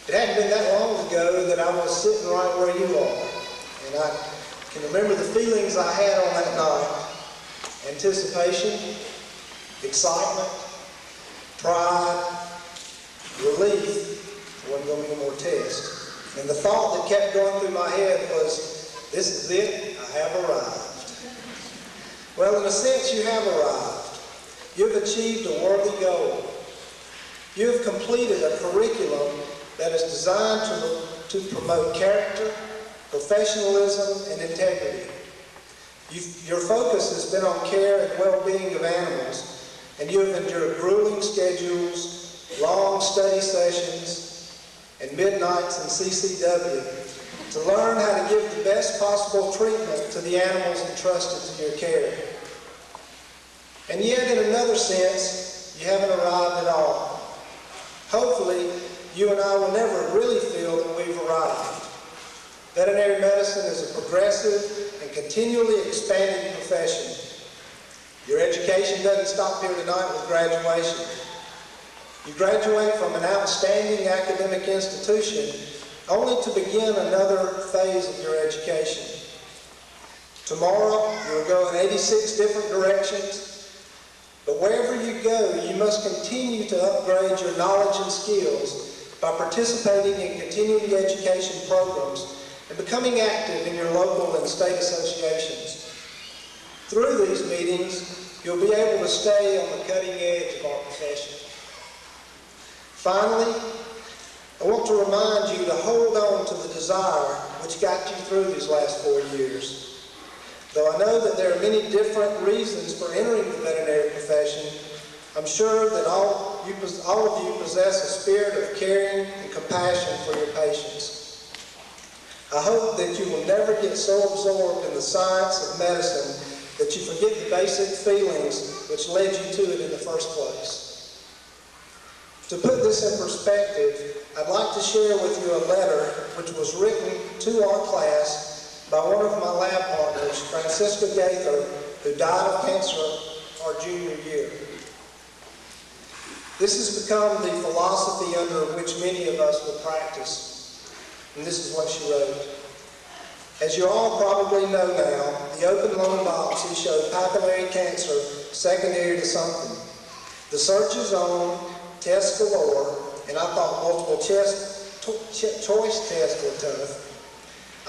It hadn't been that long ago that I was sitting right where you are, and I can remember the feelings I had on that night. Anticipation, excitement, pride, relief. There wasn't going to be any more tests. And the thought that kept going through my head was, this is it, I have arrived. Well, in a sense, you have arrived. You've achieved a worthy goal. You have completed a curriculum that is designed to promote character, professionalism, and integrity. Your focus has been on care and well-being of animals, and you have endured grueling schedules, long study sessions, and midnights in CCW to learn how to give the best possible treatment to the animals entrusted to your care. And yet, in another sense, you haven't arrived at all. Hopefully, you and I will never really feel that we've arrived. Veterinary medicine is a progressive and continually expanding profession. Your education doesn't stop here tonight with graduation. You graduate from an outstanding academic institution only to begin another phase of your education. Tomorrow, you'll go in 86 different directions, but wherever you go, you must continue to upgrade your knowledge and skills by participating in continuing education programs and becoming active in your local and state associations. Through these meetings, you'll be able to stay on the cutting edge of our profession. Finally, I want to remind you to hold on to the desire which got you through these last 4 years. Though I know that there are many different reasons for entering the veterinary profession, I'm sure that all of you possess a spirit of caring and compassion for your patients. I hope that you will never get so absorbed in the science of medicine that you forget the basic feelings which led you to it in the first place. To put this in perspective, I'd like to share with you a letter which was written to our class by one of my lab partners, Francisca Gaither, who died of cancer our junior year. This has become the philosophy under which many of us will practice, and this is what she wrote. As you all probably know now, the open lung biopsy showed papillary cancer secondary to something. The search is on, tests galore, and I thought multiple choice tests were tough.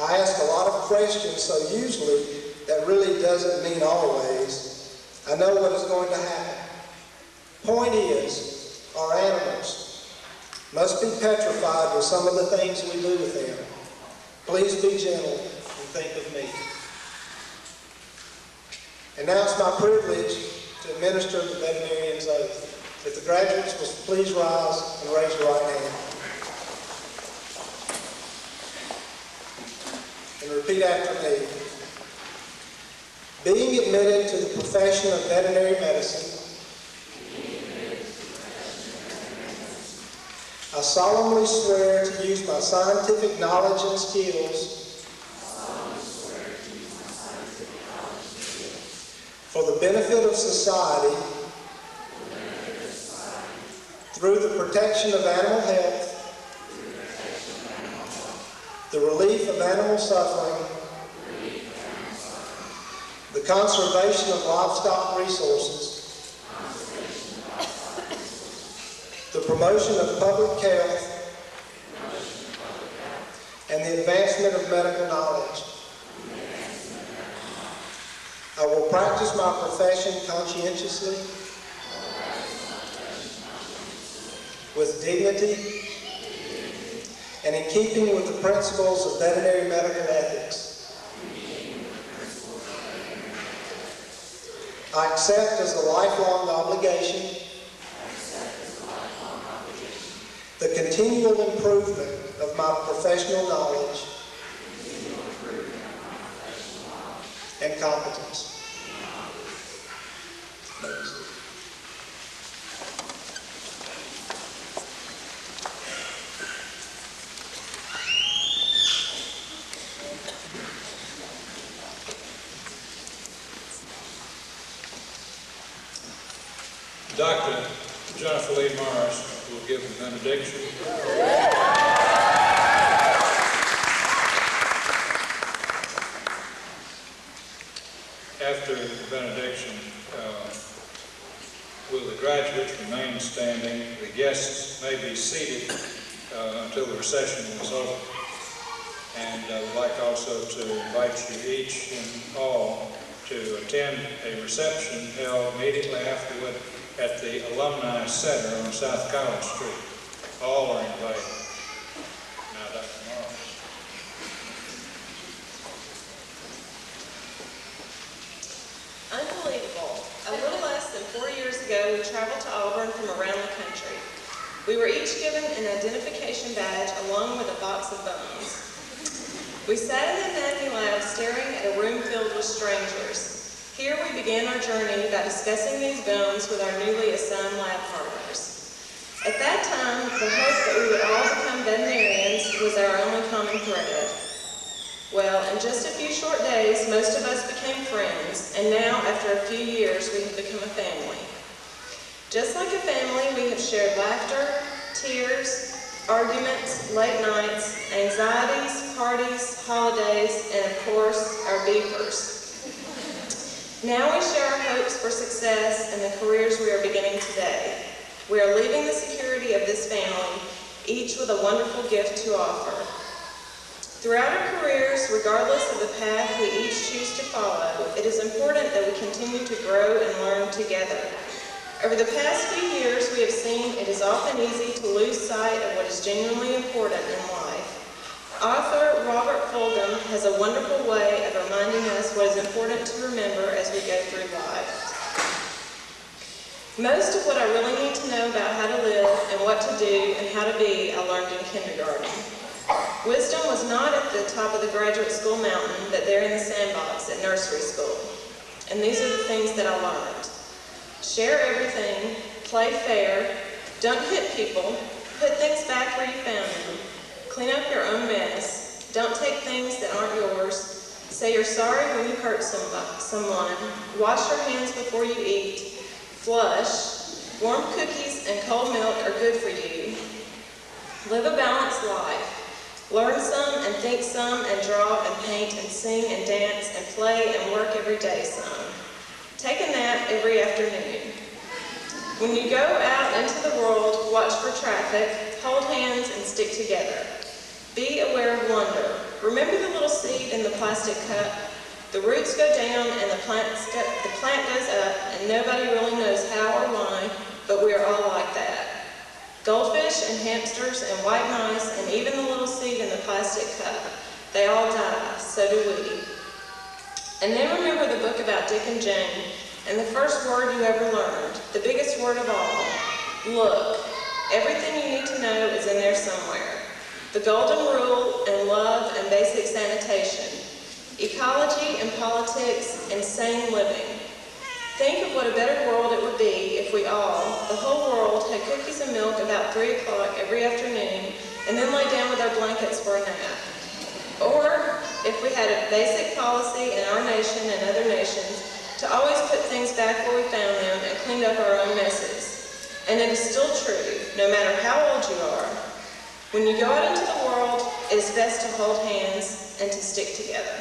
I ask a lot of questions, so usually that really doesn't mean always. I know what is going to happen. Point is, our animals must be petrified with some of the things we do with them. Please be gentle and think of me. And now it's my privilege to administer the veterinarian's oath. If the graduates will please rise and raise your right hand. And repeat after me. Being admitted to the profession of veterinary medicine, I solemnly swear to use my scientific knowledge and skills for the benefit of society through the protection of animal health, the relief of animal suffering, the conservation of livestock resources, the promotion of public health, and the advancement of medical knowledge. I will practice my profession conscientiously, with dignity, and in keeping with the principles of veterinary medical ethics. I accept as a lifelong obligation the continual improvement of my professional knowledge and competence. Dr. Jennifer Lee Morris will give the benediction. After the benediction, will the graduates remain standing? The guests may be seated until the recession is over. And I would like also to invite you each and all to attend a reception held immediately afterward at the Alumni Center on South College Street. All are invited. Now, Dr. Morris. Unbelievable. A little less than 4 years ago, we traveled to Auburn from around the country. We were each given an identification badge along with a box of bones. We sat in the anatomy lab staring at a room filled with strangers. Here we began our journey by discussing these bones with our newly assigned lab partners. At that time, the hope that we would all become veterinarians was our only common thread. Well, in just a few short days, most of us became friends, and now, after a few years, we have become a family. Just like a family, we have shared laughter, tears, arguments, late nights, anxieties, parties, holidays, and of course, our beepers. Now we share our hopes for success and the careers we are beginning today. We are leaving the security of this family, each with a wonderful gift to offer. Throughout our careers, regardless of the path we each choose to follow, it is important that we continue to grow and learn together. Over the past few years, we have seen it is often easy to lose sight of what is genuinely important in life. Author Robert Fulghum has a wonderful way of reminding us what is important to remember as we go through life. Most of what I really need to know about how to live and what to do and how to be, I learned in kindergarten. Wisdom was not at the top of the graduate school mountain, but there in the sandbox at nursery school. And these are the things that I learned. Share everything, play fair, don't hit people, put things back where you found them, clean up your own mess, don't take things that aren't yours, say you're sorry when you hurt someone, wash your hands before you eat, flush, warm cookies and cold milk are good for you, live a balanced life. Learn some and think some and draw and paint and sing and dance and play and work every day some. Take a nap every afternoon. When you go out into the world, watch for traffic, hold hands and stick together. Be aware of wonder. Remember the little seed in the plastic cup? The roots go down and the plant goes up and nobody really knows how or why, but we are all like that. Goldfish and hamsters and white mice and even the little seed in the plastic cup, they all die, so do we. And then remember the book about Dick and Jane and the first word you ever learned, the biggest word of all, look. Everything you need to know is in there somewhere. The golden rule and love and basic sanitation, ecology and politics and sane living. Think of what a better world it would be if we all, the whole world, had cookies and milk about 3 o'clock every afternoon and then lay down with our blankets for a nap. Or if we had a basic policy in our nation and other nations to always put things back where we found them and cleaned up our own messes. And it is still true, no matter how old you are. When you go out into the world, it is best to hold hands and to stick together.